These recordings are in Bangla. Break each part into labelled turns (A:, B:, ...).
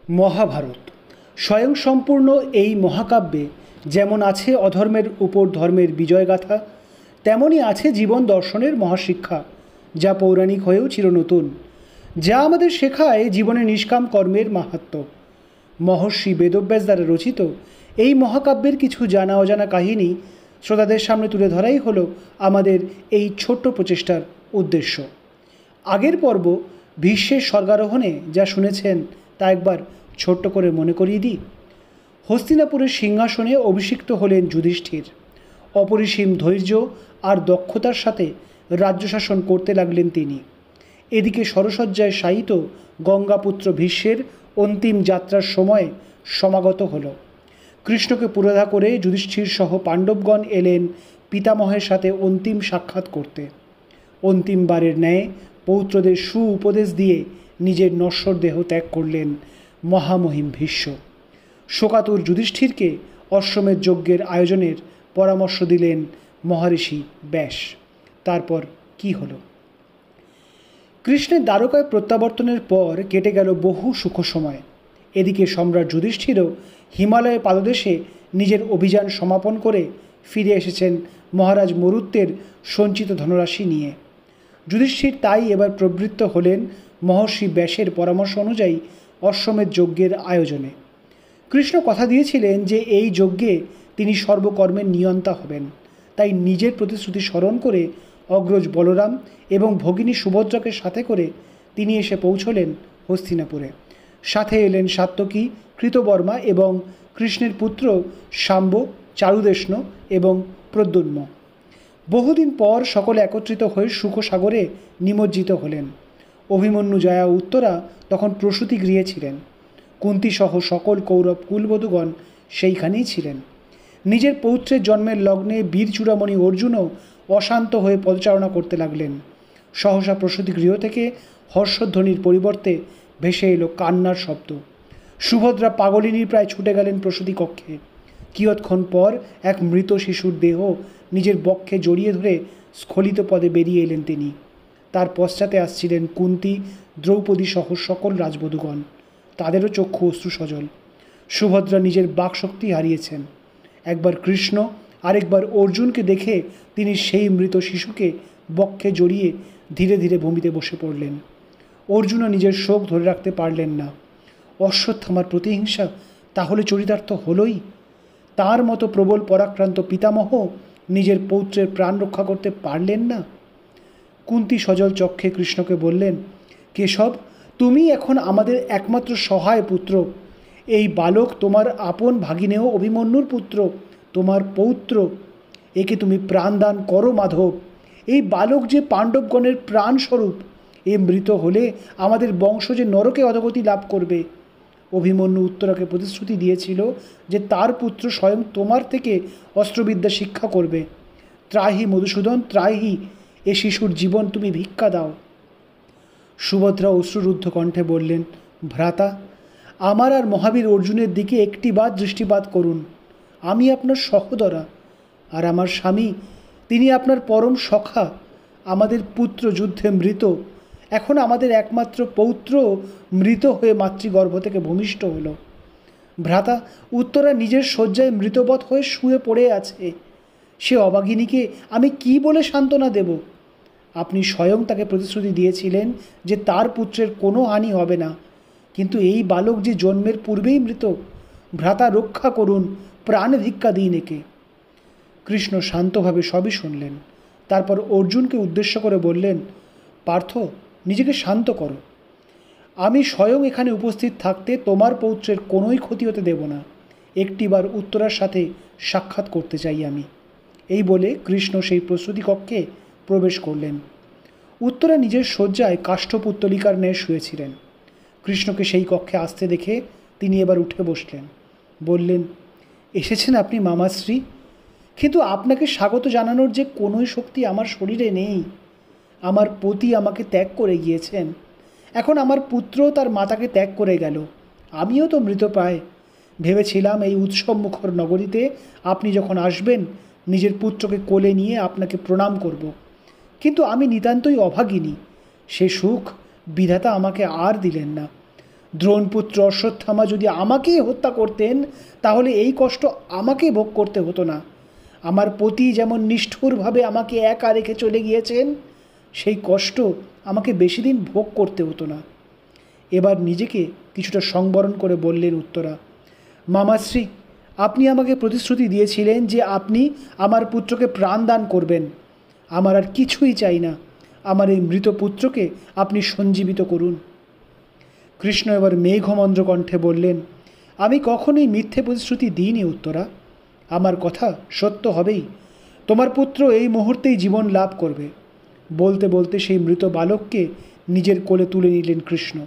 A: মহাভারত স্বয়ংসম্পূর্ণ এই মহাকাব্যে যেমন আছে অধর্মের উপর ধর্মের বিজয়গাথা, তেমনই আছে জীবন দর্শনের মহাশিক্ষা, যা পৌরাণিক হয়েও চিরনতুন, যা আমাদের শেখায় জীবনে নিষ্কাম কর্মের মাহাত্ম্য। মহর্ষি বেদব্যাস দ্বারা রচিত এই মহাকাব্যের কিছু জানা অজানা কাহিনী শ্রোতাদের সামনে তুলে ধরাই হলো আমাদের এই ছোট্ট প্রচেষ্টার উদ্দেশ্য। আগের পর্ব ভীষ্মের স্বর্গারোহণে যা শুনেছেন তা একবার ছোট্ট করে মনে করিয়ে দিই। হস্তিনাপুরের সিংহাসনে অভিষিক্ত হলেন যুধিষ্ঠির। অপরিসীম ধৈর্য আর দক্ষতার সাথে রাজ্য শাসন করতে লাগলেন তিনি। এদিকে সরসজ্জায় শায়িত গঙ্গাপুত্র ভীষ্মের অন্তিম যাত্রার সময় সমাগত হল। কৃষ্ণকে পুরোধা করে যুধিষ্ঠির সহ পাণ্ডবগণ এলেন পিতামহের সাথে অন্তিম সাক্ষাৎ করতে। অন্তিমবারের ন্যায় পৌত্রদের উপদেশ দিয়ে নিজের নশ্বর দেহ ত্যাগ করলেন মহামহিম ভীষ্ম। শোকাতুর যুধিষ্ঠিরকে অশ্বমেধ যজ্ঞের আয়োজনের পরামর্শ দিলেন মহর্ষি ব্যাস। তারপর কি হলো? কৃষ্ণের দ্বারকায় প্রত্যাবর্তনের পর কেটে গেল বহু সুখ সময়। এদিকে সম্রাট যুধিষ্ঠিরও হিমালয়ের পাদদেশে নিজের অভিযান সমাপন করে ফিরে এসেছেন মহারাজ মরুত্বের সঞ্চিত ধনরাশি নিয়ে। যুধিষ্ঠির তাই এবার প্রবৃত্ত হলেন মহর্ষি ব্যাসের পরামর্শ অনুযায়ী অশ্বমেধ যজ্ঞের আয়োজনে। কৃষ্ণ কথা দিয়েছিলেন যে এই যজ্ঞে তিনি সর্বকর্মের নিয়ন্তা হবেন, তাই নিজের প্রতিশ্রুতি স্মরণ করে অগ্রজ বলরাম এবং ভগিনী সুভদ্রাকে সাথে করে তিনি এসে পৌঁছলেন হস্তিনাপুরে। সাথে এলেন সাত্যকী, কৃতবর্মা এবং কৃষ্ণের পুত্র শাম্ব, চারুদেষ্ণ এবং প্রদ্যুম্ন। বহুদিন পর সকলে একত্রিত হয়ে সুখসাগরে নিমজ্জিত হলেন। অভিমন্যু, জয়া, উত্তরা তখন প্রসূতি গৃহে ছিলেন। কুন্তীসহ সকল কৌরব কুলবধূগণ সেইখানেই ছিলেন। নিজের পৌত্রের জন্মের লগ্নে বীর চূড়ামণি অর্জুনও অশান্ত হয়ে পদচারণা করতে লাগলেন। সহসা প্রসূতি গৃহ থেকে হর্ষধ্বনির পরিবর্তে ভেসে এলো কান্নার শব্দ। সুভদ্রা পাগলিনীর প্রায় ছুটে গেলেন প্রসূতি কক্ষে। কিয়ৎক্ষণ পর এক মৃত শিশুর দেহ নিজের বক্ষে জড়িয়ে ধরে স্খলিত পদে বেরিয়ে এলেন তিনি। তার পশ্চাতে আসছিলেন কুন্তী, দ্রৌপদী সহ সকল রাজবধূগণ। তাদেরও চক্ষু অশ্রু সজল। সুভদ্রা নিজের বাকশক্তি হারিয়েছেন। একবার কৃষ্ণ, আরেকবার অর্জুনকে দেখে তিনি সেই মৃত শিশুকে বক্ষে জড়িয়ে ধীরে ধীরে ভূমিতে বসে পড়লেন। অর্জুনও নিজের শোক ধরে রাখতে পারলেন না। অশ্বত্থামার প্রতিহিংসা তাহলে চরিতার্থ হলোই। তার মতো প্রবল পরাক্রান্ত পিতামহ নিজের পৌত্রের প্রাণ রক্ষা করতে পারলেন না। কুন্তী সজল চক্ষে কৃষ্ণকে বললেন, কেশব, তুমি এখন আমাদের একমাত্র সহায় পুত্র। এই বালক তোমার আপন ভাগিনেও অভিমন্যুর পুত্র, তোমার পৌত্র। একে তুমি প্রাণদান করো মাধব। এই বালক যে পাণ্ডবগণের প্রাণস্বরূপ, এ মৃত হলে আমাদের বংশ যে নরকে অধোগতি লাভ করবে। অভিমন্যু উত্তরাকে প্রতিশ্রুতি দিয়েছিল যে তার পুত্র স্বয়ং তোমার থেকে অস্ত্রবিদ্যা শিক্ষা করবে। ত্রাহি মধুসূদন, ত্রাহি, এ শিশুর জীবন তুমি ভিক্ষা দাও। সুভদ্রা অশ্রুরুদ্ধ কণ্ঠে বললেন, ভ্রাতা, আমার আর মহাবীর অর্জুনের দিকে একটিবার দৃষ্টিপাত করুন। আমি আপনার সহোদরা, আর আমার স্বামী, তিনি আপনার পরম সখা। আমাদের পুত্র যুদ্ধে মৃত। এখন আমাদের একমাত্র পৌত্র মৃত হয়ে মাতৃগর্ভ থেকে ভূমিষ্ঠ হলো। ভ্রাতা, উত্তরা নিজের শয্যায় মৃতবৎ হয়ে শুয়ে পড়ে আছে। সে অভাগিনীকে আমি কি বলে সান্ত্বনা দেব? আপনি স্বয়ং তাকে প্রতিশ্রুতি দিয়েছিলেন যে তার পুত্রের কোনো হানি হবে না, কিন্তু এই বালক যে জন্মের পূর্বেই মৃত। ভ্রাতা, রক্ষা করুন, প্রাণ ভিক্ষা দিন একে। কৃষ্ণ শান্তভাবে সবই শুনলেন। তারপর অর্জুনকে উদ্দেশ্য করে বললেন, পার্থ, নিজেকে শান্ত করো। আমি স্বয়ং এখানে উপস্থিত থাকতে তোমার পৌত্রের কোনোই ক্ষতি হতে দেব না। একটিবার উত্তরার সাথে সাক্ষাৎ করতে চাই আমি। এই বলে কৃষ্ণ সেই প্রস্তুতি কক্ষে প্রবেশ করলেন। উত্তরা নিজের শয্যায় কাষ্ঠপুত্তলিকার ন্যায় শুয়েছিলেন। কৃষ্ণকে সেই কক্ষে আসতে দেখে তিনি এবার উঠে বসলেন। বললেন, এসেছেন আপনি মামাশ্রী, কিন্তু আপনাকে স্বাগত জানানোর যে কোনোই শক্তি আমার শরীরে নেই। আমার পতি আমাকে ত্যাগ করে গিয়েছেন। এখন আমার পুত্র তার মাতাকে ত্যাগ করে গেল। আমিও তো মৃতপ্রায়। ভেবেছিলাম এই উৎসব মুখর নগরীতে আপনি যখন আসবেন নিজের পুত্রকে কোলে নিয়ে আপনাকে প্রণাম করব, কিন্তু আমি নিতান্তই অভাগিনী। সে সুখ বিধাতা আমাকে আর দিলেন না। দ্রোণপুত্র অশ্বত্থামা যদি আমাকেই হত্যা করতেন তাহলে এই কষ্ট আমাকে ভোগ করতে হতো না। আমার পতি যেমন নিষ্ঠুরভাবে আমাকে একা রেখে চলে গিয়েছেন, সেই কষ্ট আমাকে বেশি দিন ভোগ করতে হতো না। এবার নিজেকে কিছুটা সংবরণ করে বললেন উত্তরা, মামাশ্রী, আপনি আমাকে প্রতিশ্রুতি দিয়েছিলেন যে আপনি আমার পুত্রকে প্রাণদান করবেন। আমার আর কিছুই চাই না, আমার এই মৃত পুত্রকে আপনি সঞ্জীবিত করুন। কৃষ্ণ এবার মেঘমন্দ্র কণ্ঠে বললেন, আমি কখনোই মিথ্যে প্রতিশ্রুতি দিইনি উত্তরা, আমার কথা সত্য হবেই। তোমার পুত্র এই মুহূর্তেই জীবন লাভ করবে। বলতে বলতে সেই মৃত বালককে নিজের কোলে তুলে নিলেন কৃষ্ণ।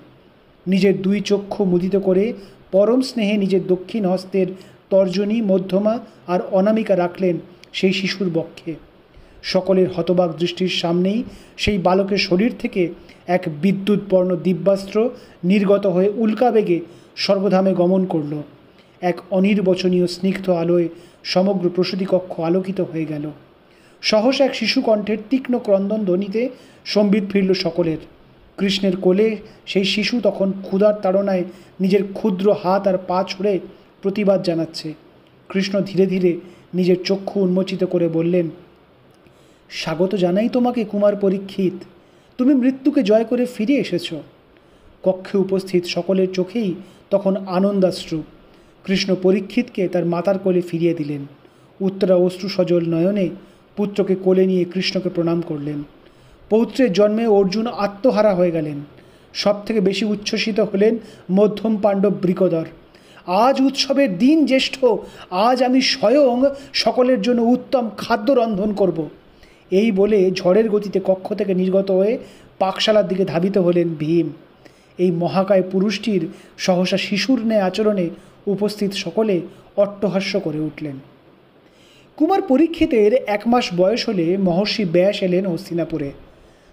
A: নিজের দুই চক্ষু মুদিত করে পরম স্নেহে নিজের দক্ষিণ হস্তের তর্জনী, মধ্যমা আর অনামিকা রাখলেন সেই শিশুর বক্ষে। সকলের হতবাক দৃষ্টির সামনেই সেই বালকের শরীর থেকে এক বিদ্যুৎবর্ণ দিব্যাস্ত্র নির্গত হয়ে উল্কাবেগে স্বর্গধামে গমন করল। এক অনির্বচনীয় স্নিগ্ধ আলোয় সমগ্র প্রসূতি কক্ষ আলোকিত হয়ে গেল। সহসা এক শিশু কণ্ঠের তীক্ষ্ণ ক্রন্দন ধ্বনিতে সম্বিত ফিরল সকলের। কৃষ্ণের কোলে সেই শিশু তখন ক্ষুধার তাড়নায় নিজের ক্ষুদ্র হাত আর পা ছুঁড়ে প্রতিবাদ জানাচ্ছে। কৃষ্ণ ধীরে ধীরে নিজের চক্ষু উন্মোচিত করে বললেন, স্বাগত জানাই তোমাকে কুমার পরীক্ষিত, তুমি মৃত্যুকে জয় করে ফিরে এসেছ। কক্ষে উপস্থিত সকলের চোখেই তখন আনন্দাশ্রু। কৃষ্ণ পরীক্ষিতকে তার মাতার কোলে ফিরিয়ে দিলেন। উত্তরা অশ্রু সজল নয়নে পুত্রকে কোলে নিয়ে কৃষ্ণকে প্রণাম করলেন। পৌত্রের জন্মে অর্জুন আত্মহারা হয়ে গেলেন। সব থেকে বেশি উচ্ছ্বসিত হলেন মধ্যম পাণ্ডব বৃকোদর। আজ উৎসবের দিন জ্যেষ্ঠ, আজ আমি স্বয়ং সকলের জন্য উত্তম খাদ্য রন্ধন করব। এই বলে ঝড়ের গতিতে কক্ষ থেকে নির্গত হয়ে পাকশালার দিকে ধাবিত হলেন ভীম। এই মহাকায় পুরুষটির সহসা শিশুর ন্যায় আচরণে উপস্থিত সকলে অট্টহাস্য করে উঠলেন। কুমার পরীক্ষিতের 1 মাস বয়স হলে মহর্ষি ব্যাস এলেন হস্তিনাপুরে।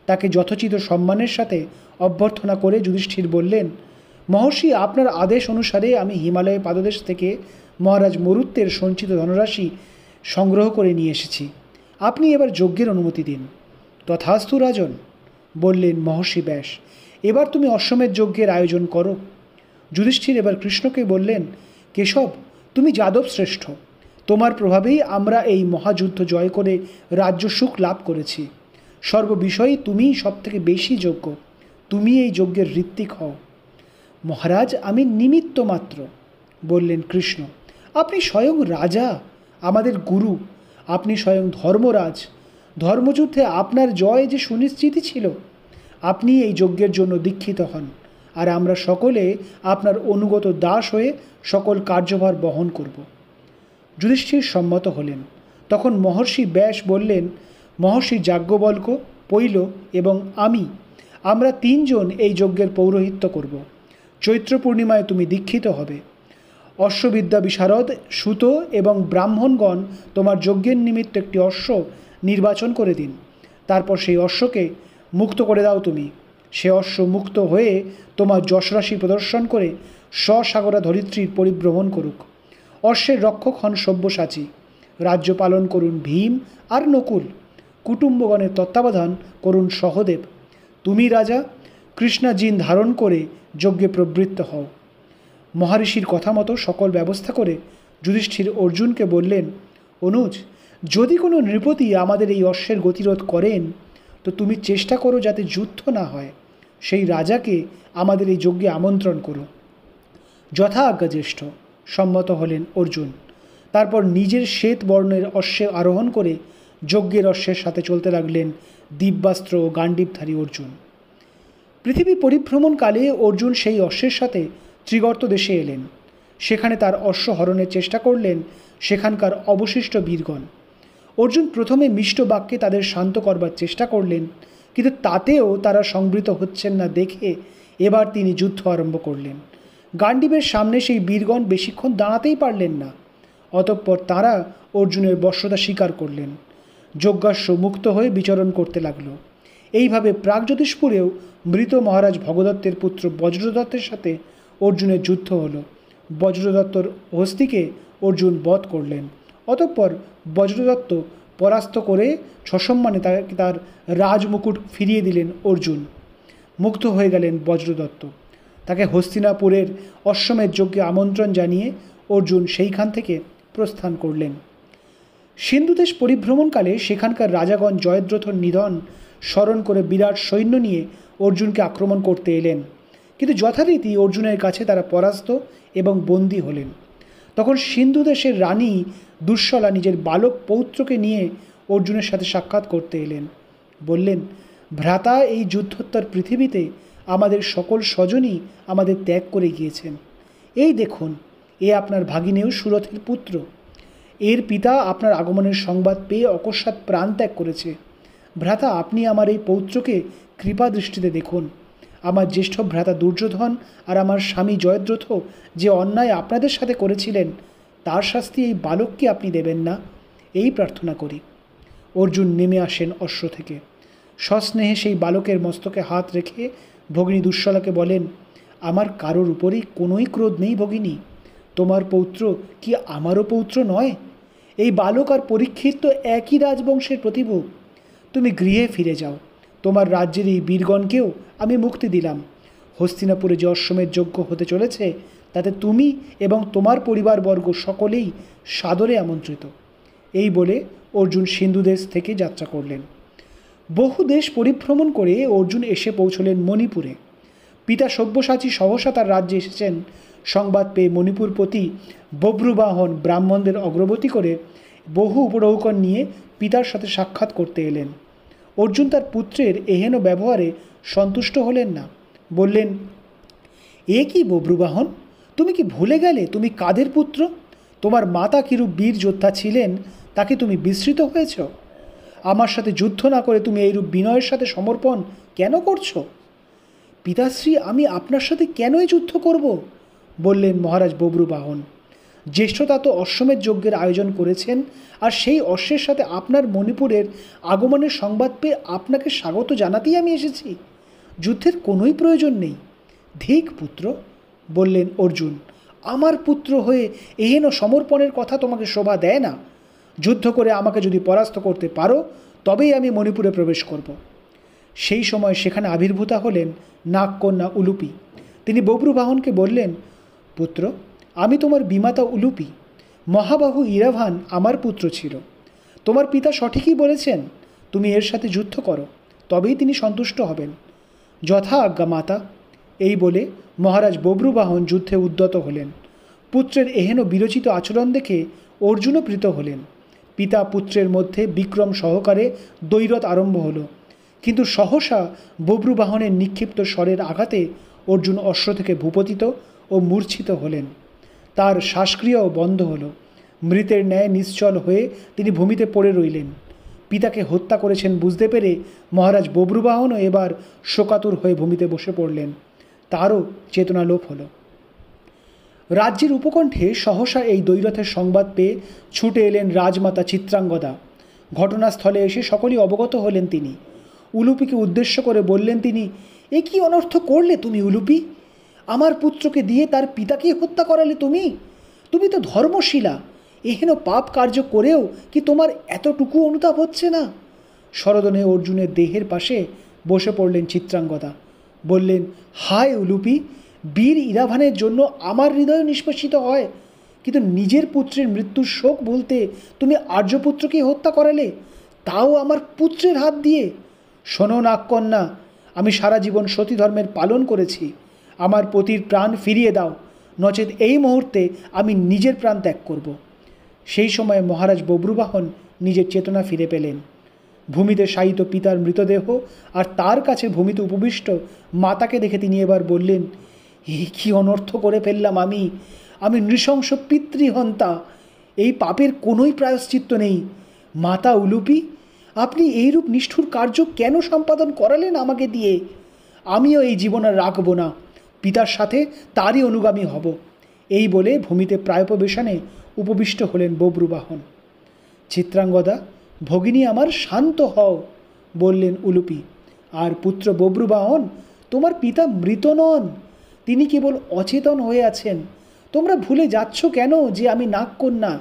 A: তাকে যথোচিত সম্মানের সাথে অভ্যর্থনা করে যুধিষ্ঠির বললেন, মহর্ষি, আপনার আদেশ অনুসারে আমি হিমালয় পাদদেশ থেকে মহারাজ মরুত্বের সঞ্চিত ধনরাশি সংগ্রহ করে নিয়ে এসেছি। আপনি এবার যজ্ঞের অনুমতি দিন। তথাস্তু রাজন, বললেন মহর্ষি ব্যাস। এবার তুমি অশ্বমেধ যজ্ঞের আয়োজন করো। যুধিষ্ঠির এবার কৃষ্ণকে বললেন, কেশব, তুমি যাদব শ্রেষ্ঠ, তোমার প্রভাবেই আমরা এই মহাযুদ্ধ জয় করে রাজ্য সুখ লাভ করেছি। সর্ববিষয়ে তুমিই সব থেকে বেশি যোগ্য, তুমি এই যজ্ঞের ঋত্বিক হও। মহারাজ, আমি নিমিত্ত মাত্র, বললেন কৃষ্ণ। আপনি স্বয়ং রাজা, আমাদের গুরু, আপনি স্বয়ং ধর্মরাজ। ধর্মযুদ্ধে আপনার জয় যে সুনিশ্চিতই ছিল। আপনি এই যজ্ঞের জন্য দীক্ষিত হন, আর আমরা সকলে আপনার অনুগত দাস হয়ে সকল কার্যভার বহন করব। যুধিষ্ঠির সম্মত হলেন। তখন মহর্ষি ব্যাস বললেন, মহর্ষি যাজ্ঞবল্ক্য, পৈল এবং আমরা 3 জন এই যজ্ঞের পৌরোহিত্য করব। চৈত্র পূর্ণিমায় তুমি দীক্ষিত হবে। অশ্ববিদ্যা বিশারদ সুত এবং ব্রাহ্মণগণ তোমার যজ্ঞের নিমিত্ত একটি অশ্ব নির্বাচন করে দিন। তারপর সেই অশ্বকে মুক্ত করে দাও তুমি। সে অশ্ব মুক্ত হয়ে তোমার যশরাশি প্রদর্শন করে স্বসাগরা ধরিত্রীর পরিভ্রমণ করুক। অশ্বের রক্ষক হন সব্যসাচী। রাজ্য পালন করুন ভীম আর নকুল। কুটুম্বগণের তত্ত্বাবধান করুন সহদেব। তুমি রাজা, কৃষ্ণাজিন ধারণ করে যজ্ঞে প্রবৃত্ত হও। মহারিষির কথা মতো সকল ব্যবস্থা করে যুধিষ্ঠির অর্জুনকে বললেন, অনুজ, যদি কোনো নৃপতি আমাদের এই অশ্বের গতিরোধ করেন তো তুমি চেষ্টা করো যাতে যুদ্ধ না হয়। সেই রাজাকে আমাদের এই যজ্ঞে আমন্ত্রণ করো। যথা আজ্ঞা জ্যেষ্ঠ, সম্মত হলেন অর্জুন। তারপর নিজের শ্বেত বর্ণের অশ্বে আরোহণ করে যজ্ঞের অশ্বের সাথে চলতে লাগলেন দিব্যাস্ত্র ও গান্ডীবধারী অর্জুন। পৃথিবী পরিভ্রমণকালে অর্জুন সেই অশ্বের সাথে ত্রিগর্ত দেশে এলেন। সেখানে তার অশ্ব হরণের চেষ্টা করলেন সেখানকার অবশিষ্ট বীরগণ। অর্জুন প্রথমে মিষ্ট বাক্যে তাদের শান্ত করবার চেষ্টা করলেন, কিন্তু তাতেও তারা সংবৃত হচ্ছেন না দেখে এবার তিনি যুদ্ধ আরম্ভ করলেন। গান্ডীবের সামনে সেই বীরগণ বেশিক্ষণ দাঁড়াতেই পারলেন না। অতঃপর তাঁরা অর্জুনের বশ্যতা স্বীকার করলেন। যজ্ঞাশ্ব মুক্ত হয়ে বিচরণ করতে লাগল। এইভাবে প্রাগজ্যোতিষপুরেও মৃত মহারাজ ভগদত্তের পুত্র বজ্রদত্তের সাথে অর্জুনের যুদ্ধ হলো। বজ্রদত্তর হস্তিকে অর্জুন বধ করলেন। অতঃপর বজ্রদত্ত পরাস্ত করে সসম্মানে তার রাজমুকুট ফিরিয়ে দিলেন অর্জুন। মুক্ত হয়ে গেলেন বজ্রদত্ত। তাকে হস্তিনাপুরের অশ্বমেধ যজ্ঞে আমন্ত্রণ জানিয়ে অর্জুন সেইখান থেকে প্রস্থান করলেন। সিন্ধুদেশ পরিভ্রমণকালে সেখানকার রাজাগণ জয়দ্রথর নিধন স্মরণ করে বিরাট সৈন্য নিয়ে অর্জুনকে আক্রমণ করতে এলেন, কিন্তু যথারীতি অর্জুনের কাছে তারা পরাস্ত এবং বন্দী হলেন। তখন সিন্ধু দেশের রানী দুঃশলা নিজের বালক পৌত্রকে নিয়ে অর্জুনের সাথে সাক্ষাৎ করতে এলেন। বললেন, ভ্রাতা, এই যুদ্ধোত্তর পৃথিবীতে আমাদের সকল স্বজনই আমাদের ত্যাগ করে গিয়েছেন। এই দেখুন, এ আপনার ভাগিনেয় সুরথের পুত্র। এর পিতা আপনার আগমনের সংবাদ পেয়ে অকস্মাৎ প্রাণ ত্যাগ করেছে। ভ্রাতা, আপনি আমার এই পৌত্রকে কৃপা দৃষ্টিতে দেখুন। আমার জ্যেষ্ঠ ভ্রাতা দুর্যোধন আর আমার স্বামী জয়দ্রথ যে অন্যায় আপনাদের সাথে করেছিলেন, তার শাস্তি এই বালককে আপনি দেবেন না, এই প্রার্থনা করি। অর্জুন নেমে আসেন অশ্ব থেকে। সস্নেহে সেই বালকের মস্তকে হাত রেখে ভগিনী দুঃশলাকে বলেন, আমার কারোর উপরেই কোনোই ক্রোধ নেই ভগিনী। তোমার পৌত্র কি আমারও পৌত্র নয়? এই বালক আর পরীক্ষিত তো একই রাজবংশের প্রতিভূ। তুমি গৃহে ফিরে যাও। তোমার রাজ্যের এই বীরগণকেও আমি মুক্তি দিলাম। হস্তিনাপুরে যে অশ্বমেধ যজ্ঞ হতে চলেছে, তাতে তুমি এবং তোমার পরিবারবর্গ সকলেই সাদরে আমন্ত্রিত। এই বলে অর্জুন সিন্ধুদেশ থেকে যাত্রা করলেন। বহু দেশ পরিভ্রমণ করে অর্জুন এসে পৌঁছলেন মণিপুরে। পিতা সব্যসাচী সহসা তার রাজ্যে এসেছেন সংবাদ পেয়ে মণিপুরপতি বভ্রুবাহন ব্রাহ্মণদের অগ্রগতি করে বহু উপঢৌকন নিয়ে পিতার সাথে সাক্ষাৎ করতে এলেন। অর্জুন তার পুত্রের এহেন ব্যবহারে সন্তুষ্ট হলেন না। বললেন, এ কি বভ্রুবাহন, তুমি কি ভুলে গেলে তুমি কাদের পুত্র? তোমার মাতা কিরূপ বীর যোদ্ধা ছিলেন তাকে তুমি বিস্মৃত হয়েছ? আমার সাথে যুদ্ধ না করে তুমি এইরূপ বিনয়ের সাথে সমর্পণ কেন করছো? পিতাশ্রী, আমি আপনার সাথে কেনই যুদ্ধ করব? বললেন মহারাজ বভ্রুবাহন। জ্যেষ্ঠতা তো অশ্বমেধ যজ্ঞের আয়োজন করেছেন, আর সেই অশ্বের সাথে আপনার মণিপুরের আগমনের সংবাদ পেয়ে আপনাকে স্বাগত জানাতেই আমি এসেছি। যুদ্ধের কোনোই প্রয়োজন নেই। ধিক পুত্র, বললেন অর্জুন, আমার পুত্র হয়ে এহেন সমর্পণের কথা তোমাকে শোভা দেয় না। যুদ্ধ করে আমাকে যদি পরাস্ত করতে পারো, তবেই আমি মণিপুরে প্রবেশ করব। সেই সময় সেখানে আবির্ভূতা হলেন নাগকন্যা উলুপি। তিনি বভ্রুবাহনকে বললেন, পুত্র, আমি তোমার বিমাতা উলুপি। মহাবাহু ইরাভান আমার পুত্র ছিল। তোমার পিতা সঠিকই বলেছেন, তুমি এর সাথে যুদ্ধ করো, তবেই তিনি সন্তুষ্ট হবেন। যথা আজ্ঞা মাতা। এই বলে মহারাজ বভ্রুবাহন যুদ্ধে উদ্যত হলেন। পুত্রের এহেন বিরচিত আচরণ দেখে অর্জুনও প্রীত হলেন। পিতা পুত্রের মধ্যে বিক্রম সহকারে দ্বৈরথ আরম্ভ হল, কিন্তু সহসা বভ্রুবাহনের নিক্ষিপ্ত স্বরের আঘাতে অর্জুন অশ্ব থেকে ভূপতিত ও মূর্ছিত হলেন। তার শ্বাসক্রিয়াও বন্ধ হল। মৃতের ন্যায় নিশ্চল হয়ে তিনি ভূমিতে পড়ে রইলেন। পিতাকে হত্যা করেছেন বুঝতে পেরে মহারাজ বভ্রুবাহনও এবার শোকাতুর হয়ে ভূমিতে বসে পড়লেন। তারও চেতনালোপ হল। রাজ্যের উপকণ্ঠে সহসা এই দ্বৈরথের সংবাদ পেয়ে ছুটে এলেন রাজমাতা চিত্রাঙ্গদা। ঘটনাস্থলে এসে সকলেই অবগত হলেন তিনি। উলুপিকে উদ্দেশ্য করে বললেন তিনি, এ কি অনর্থ করলে তুমি উলুপি? আমার পুত্রকে দিয়ে তার পিতাকেই হত্যা করালে তুমি? তুমি তো ধর্মশীলা। এহেন পাপ কার্য করেও কি তোমার এতটুকু অনুতাপ হচ্ছে না? শরদনে অর্জুনের দেহের পাশে বসে পড়লেন চিত্রাঙ্গদা। বললেন, হায় উলুপি, বীর ইরাভানের জন্য আমার হৃদয় নিষ্পেষিত হয়, কিন্তু নিজের পুত্রের মৃত্যুর শোক বলতে তুমি আর্যপুত্রকে হত্যা করালে, তাও আমার পুত্রের হাত দিয়ে। শোনো নাগকন্যা, আমি সারা জীবন সতী ধর্মের পালন করেছি। আমার পতির প্রাণ ফিরিয়ে দাও, নচেত এই মুহূর্তে আমি নিজের প্রাণ ত্যাগ করব। সেই সময় মহারাজ বভ্রুবাহন নিজের চেতনা ফিরে পেলেন। ভূমিতে শায়িত পিতার মৃতদেহ আর তার কাছে ভূমিতে উপবিষ্ট মাতাকে দেখে তিনি এবার বললেন, এই কি অনর্থ করে ফেললাম আমি? আমি নৃশংস পিতৃহন্তা। এই পাপের কোনোই প্রায়শ্চিত্ত নেই। মাতা উলুপি, আপনি এইরূপ নিষ্ঠুর কার্য কেন সম্পাদন করালেন আমাকে দিয়ে? আমিও এই জীবন আর রাখব না, পিতার সাথে তারই অনুগামী হব। এই বলে ভূমিতে প্রায়োপবেশনে উপবিষ্ট হলেন বভ্রুবাহন। চিত্রাঙ্গদা, ভগিনী আমার, শান্ত হও, বললেন উলুপি। আর পুত্র বভ্রুবাহন, তোমার পিতা মৃত নন, তিনি কেবল অচেতন হয়ে আছেন। তোমরা ভুলে যাচ্ছ কেন যে আমি নাগকন্যা,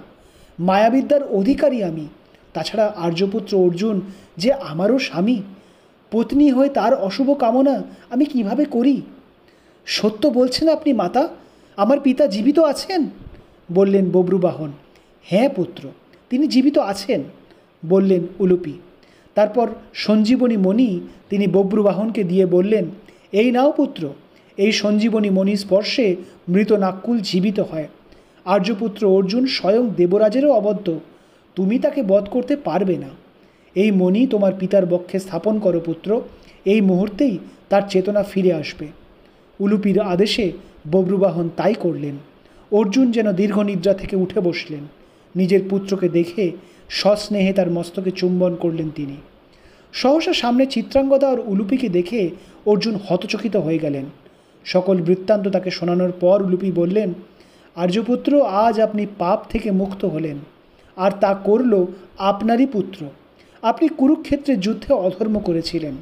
A: মায়াবিদ্যার অধিকারী আমি। তাছাড়া আর্যপুত্র অর্জুন যে আমারও স্বামী, পত্নী হয়ে তার অশুভ কামনা আমি কিভাবে করি? সত্য বলছেন আপনি মাতা? আমার পিতা জীবিত আছেন? বললেন বব্রুবাহন। হ্যাঁ পুত্র, তিনি জীবিত আছেন, বললেন উলুপি। তারপর সঞ্জীবনী মণি তিনি বব্রুবাহনকে দিয়ে বললেন, এই নাও পুত্র, এই সঞ্জীবনী মণি স্পর্শে মৃত নাক্কুল জীবিত হয়। আর্যপুত্র অর্জুন স্বয়ং দেবরাজেরও অবদ্ধ, তুমি তাকে বধ করতে পারবে না। এই মণি তোমার পিতার বক্ষে স্থাপন করো পুত্র, এই মুহূর্তেই তার চেতনা ফিরে আসবে। উলুপির আদেশে বব্রুবাহন তাই করলেন। অর্জুন যেন দীর্ঘ নিদ্রা থেকে উঠে বসলেন। নিজের পুত্রকে দেখে সস্নেহে তার মস্তকে চুম্বন করলেন তিনি। সহসা সামনে চিত্রাঙ্গদা আর উলুপিকে দেখে অর্জুন হতচকিত হয়ে গেলেন। সকল বৃত্তান্ত তাকে শোনানোর পর উলুপি বললেন, আর্যপুত্র, আজ আপনি পাপ থেকে মুক্ত হলেন, আর তা করল আপনারই পুত্র। আপনি কুরুক্ষেত্রের যুদ্ধে অধর্ম করেছিলেন।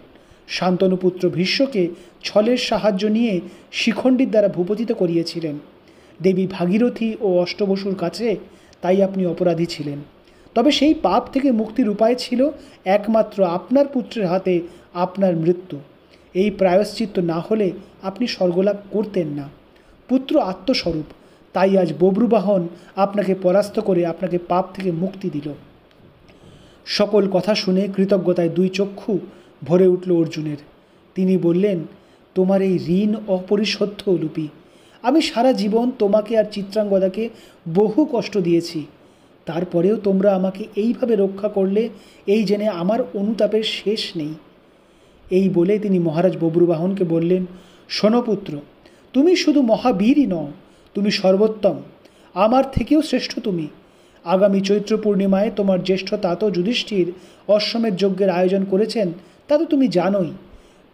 A: শান্তনুপুত্র ভীষ্মকে ছলের সাহায্য নিয়ে শিখণ্ডীর দ্বারা ভূপতিত করিয়েছিলেন। দেবী ভাগীরথী ও অষ্টবসুর কাছে তাই আপনি অপরাধী ছিলেন। তবে সেই পাপ থেকে মুক্তির উপায় ছিল একমাত্র আপনার পুত্রের হাতে আপনার মৃত্যু। এই প্রায়শ্চিত্ত না হলে আপনি স্বর্গলাভ করতেন না। পুত্র আত্মস্বরূপ, তাই আজ বব্রুবাহন আপনাকে পরাস্ত করে আপনাকে পাপ থেকে মুক্তি দিল। সকল কথা শুনে কৃতজ্ঞতায় দুই চক্ষু ভরে উঠল অর্জুনের। তিনি বললেন, তোমার এই ঋণ অপরিশোধ্য উলুপি। আমি সারা জীবন তোমাকে আর চিত্রাঙ্গদাকে বহু কষ্ট দিয়েছি, তারপরেও তোমরা আমাকে এইভাবে রক্ষা করলে, এই জেনে আমার অনুতাপের শেষ নেই। এই বলে তিনি মহারাজ বব্রুবাহনকে বললেন, শোনো পুত্র, তুমি শুধু মহাবীরই নও, তুমি সর্বোত্তম, আমার থেকেও শ্রেষ্ঠ তুমি। আগামী চৈত্র পূর্ণিমায় তোমার জ্যেষ্ঠ তাতো যুধিষ্ঠির অশ্বমেধ যজ্ঞের আয়োজন করেছেন, তা তো তুমি জানোই।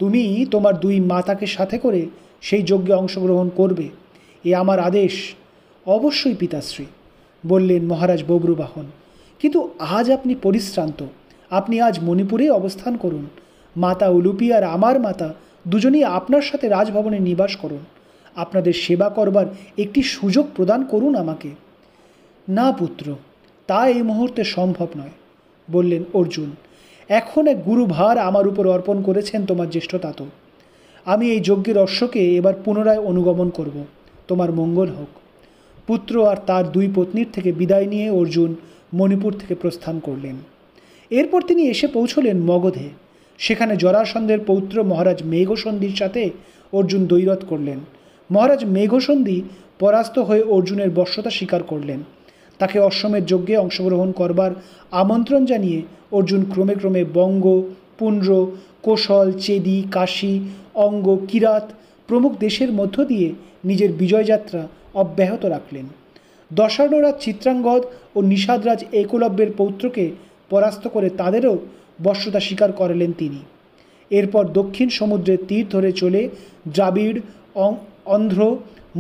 A: তুমি তোমার দুই মাতাকে সাথে করে সেই যজ্ঞে অংশগ্রহণ করবে, এ আমার আদেশ। অবশ্যই পিতাশ্রী, বললেন মহারাজ বব্রুবাহন। কিন্তু আজ আপনি পরিশ্রান্ত, আপনি আজ মণিপুরে অবস্থান করুন। মাতা উলুপি আর আমার মাতা দুজনেই আপনার সাথে রাজভবনে নিবাস করুন। আপনাদের সেবা করবার একটি সুযোগ প্রদান করুন আমাকে। না পুত্র, তা এই মুহূর্তে সম্ভব নয়, বললেন অর্জুন। এখন এক গুরুভার আমার উপর অর্পণ করেছেন তোমার জ্যেষ্ঠ তাতো। আমি এই যজ্ঞের অশ্বকে এবার পুনরায় অনুগমন করব। তোমার মঙ্গল হোক। পুত্র আর তার দুই পত্নীর থেকে বিদায় নিয়ে অর্জুন মণিপুর থেকে প্রস্থান করলেন। এরপর তিনি এসে পৌঁছলেন মগধে। সেখানে জরাসন্ধের পৌত্র মহারাজ মেঘসন্ধির সাথে অর্জুন দ্বৈরথ করলেন। মহারাজ মেঘসন্ধি পরাস্ত হয়ে অর্জুনের বশ্যতা স্বীকার করলেন। তাকে অশ্বমেধ যজ্ঞে অংশগ্রহণ করবার আমন্ত্রণ জানিয়ে অর্জুন ক্রমে ক্রমে বঙ্গ, পুন্ড্র, কোশল, চেদি, কাশী, অঙ্গ, কিরাত প্রমুখ দেশের মধ্য দিয়ে নিজের বিজয়যাত্রা অব্যাহত রাখলেন। দশার্ণরাজ চিত্রাঙ্গদ ও নিষাদরাজ একলব্যের পৌত্রকে পরাস্ত করে তাদেরও বশ্যতা স্বীকার করালেন তিনি। এরপর দক্ষিণ সমুদ্রের তীর ধরে চলে দ্রাবিড়, অন্ধ্র,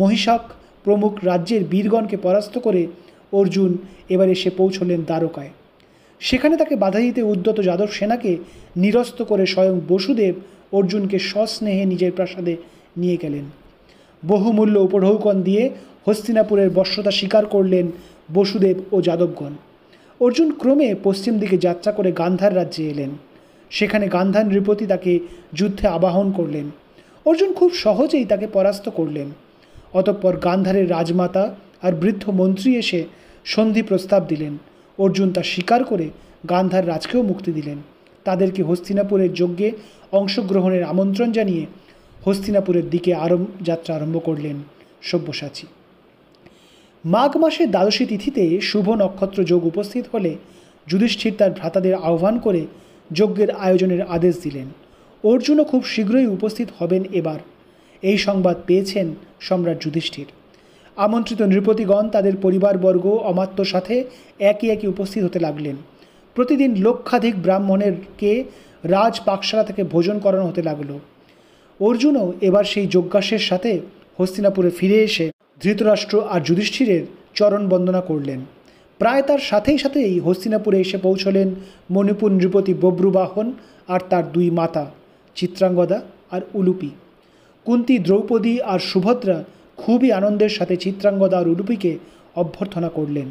A: মহিষাক প্রমুখ রাজ্যের বীরগণকে পরাস্ত করে অর্জুন এবার এসে পৌঁছলেন দ্বারকায়। সেখানে তাকে বাধা দিতে উদ্যত যাদব সেনাকে নিরস্ত করে স্বয়ং বসুদেব অর্জুনকে সস্নেহে নিজের প্রাসাদে নিয়ে গেলেন। বহুমূল্য উপঢৌকন দিয়ে হস্তিনাপুরের বশ্যতা স্বীকার করলেন বসুদেব ও যাদবগণ। অর্জুন ক্রমে পশ্চিম দিকে যাত্রা করে গান্ধার রাজ্যে এলেন। সেখানে গান্ধার নৃপতি তাকে যুদ্ধে আবাহন করলেন। অর্জুন খুব সহজেই তাকে পরাস্ত করলেন। অতঃপর গান্ধারের রাজমাতা আর বৃদ্ধ মন্ত্রী এসে সন্ধি প্রস্তাব দিলেন। অর্জুন তা স্বীকার করে গান্ধার রাজকেও মুক্তি দিলেন। তাদেরকে হস্তিনাপুরের যজ্ঞে অংশগ্রহণের আমন্ত্রণ জানিয়ে হস্তিনাপুরের দিকে যাত্রা আরম্ভ করলেন সব্যসাচী। মাঘ মাসের দ্বাদশী তিথিতে শুভ নক্ষত্র যোগ উপস্থিত হলে যুধিষ্ঠির তার ভ্রাতাদের আহ্বান করে যজ্ঞের আয়োজনের আদেশ দিলেন। অর্জুনও খুব শীঘ্রই উপস্থিত হবেন এবার, এই সংবাদ পেয়েছেন সম্রাট যুধিষ্ঠির। আমন্ত্রিত নৃপতিগণ তাদের পরিবারবর্গ অমাত্যর সাথে একে একে উপস্থিত হতে লাগলেন। প্রতিদিন লক্ষাধিক ব্রাহ্মণেরকে রাজ পাকশালা থেকে ভোজন করানো হতে লাগলো। অর্জুনও এবার সেই যজ্ঞাসের সাথে হস্তিনাপুরে ফিরে এসে ধৃতরাষ্ট্র আর যুধিষ্ঠিরের চরণ বন্দনা করলেন। প্রায় তার সাথেই হস্তিনাপুরে এসে পৌঁছলেন মণিপুর নৃপতি বব্রুবাহন আর তার দুই মাতা চিত্রাঙ্গদা আর উলুপি। কুন্তী, দ্রৌপদী আর সুভদ্রা খুবই আনন্দের সাথে চিত্রাঙ্গদা আর উলুপিকে অভ্যর্থনা করলেন।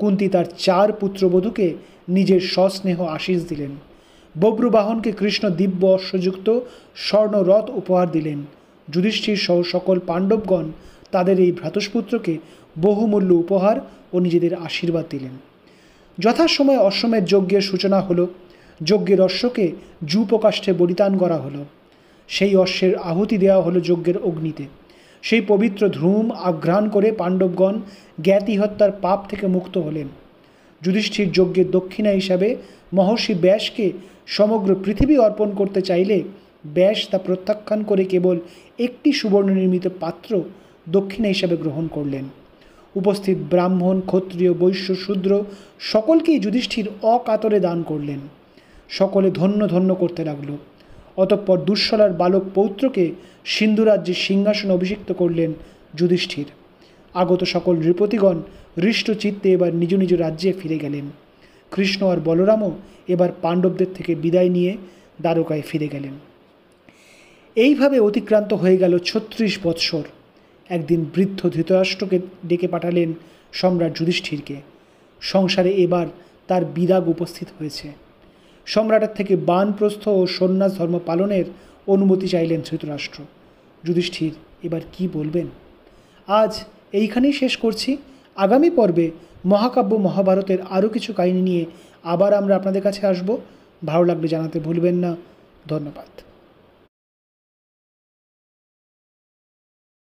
A: কুন্তী তার 4 পুত্রবধূকে নিজের সস্নেহ আশীষ দিলেন। বব্রুবাহনকে কৃষ্ণ দিব্য অশ্বযুক্ত স্বর্ণরথ উপহার দিলেন। যুধিষ্ঠির সহ সকল পাণ্ডবগণ তাদের এই ভ্রাতুষ্পুত্রকে বহুমূল্য উপহার ও নিজেদের আশীর্বাদ দিলেন। যথাসময়ে অশ্বমেধ যজ্ঞের সূচনা হলো। যজ্ঞের অশ্বকে যূপকাষ্ঠে বলিদান করা হলো। সেই অশ্বের আহুতি দেওয়া হলো যজ্ঞের অগ্নিতে। সেই পবিত্র ধূম আঘ্রাণ করে পাণ্ডবগণ জ্ঞাতি হত্যার পাপ থেকে মুক্ত হলেন। যুধিষ্ঠির যজ্ঞের দক্ষিণা হিসাবে মহর্ষি ব্যাসকে সমগ্র পৃথিবী অর্পণ করতে চাইলে ব্যাস তা প্রত্যাখ্যান করে কেবল একটি সুবর্ণ নির্মিত পাত্র দক্ষিণা হিসাবে গ্রহণ করলেন। উপস্থিত ব্রাহ্মণ, ক্ষত্রিয়, বৈশ্য, শূদ্র সকলকেই যুধিষ্ঠির অকাতরে দান করলেন। সকলে ধন্য ধন্য করতে লাগল। অতঃপর দুঃশলার বালক পৌত্রকে সিন্ধুরাজ্যের সিংহাসন অভিষিক্ত করলেন যুধিষ্ঠির। আগত সকল নৃপতিগণ হৃষ্ট চিত্তে এবার নিজ নিজ রাজ্যে ফিরে গেলেন। কৃষ্ণ আর বলরামও এবার পাণ্ডবদের থেকে বিদায় নিয়ে দ্বারকায় ফিরে গেলেন। এইভাবে অতিক্রান্ত হয়ে গেল ৩৬ বৎসর। একদিন বৃদ্ধ ধৃতরাষ্ট্রকে ডেকে পাঠালেন সম্রাট যুধিষ্ঠিরকে। সংসারে এবার তার বিরাগ উপস্থিত হয়েছে। সম্রাটের থেকে বানপ্রস্থ ও সন্ন্যাস ধর্ম পালনের অনুমতি চাইলেন ধৃতরাষ্ট্র। যুধিষ্ঠির এবার কি বলবেন? আজ এইখানেই শেষ করছি। আগামী পর্বে মহাকাব্য মহাভারতের আরও কিছু কাহিনী নিয়ে আবার আমরা আপনাদের কাছে আসব। ভালো লাগলে জানাতে ভুলবেন না। ধন্যবাদ।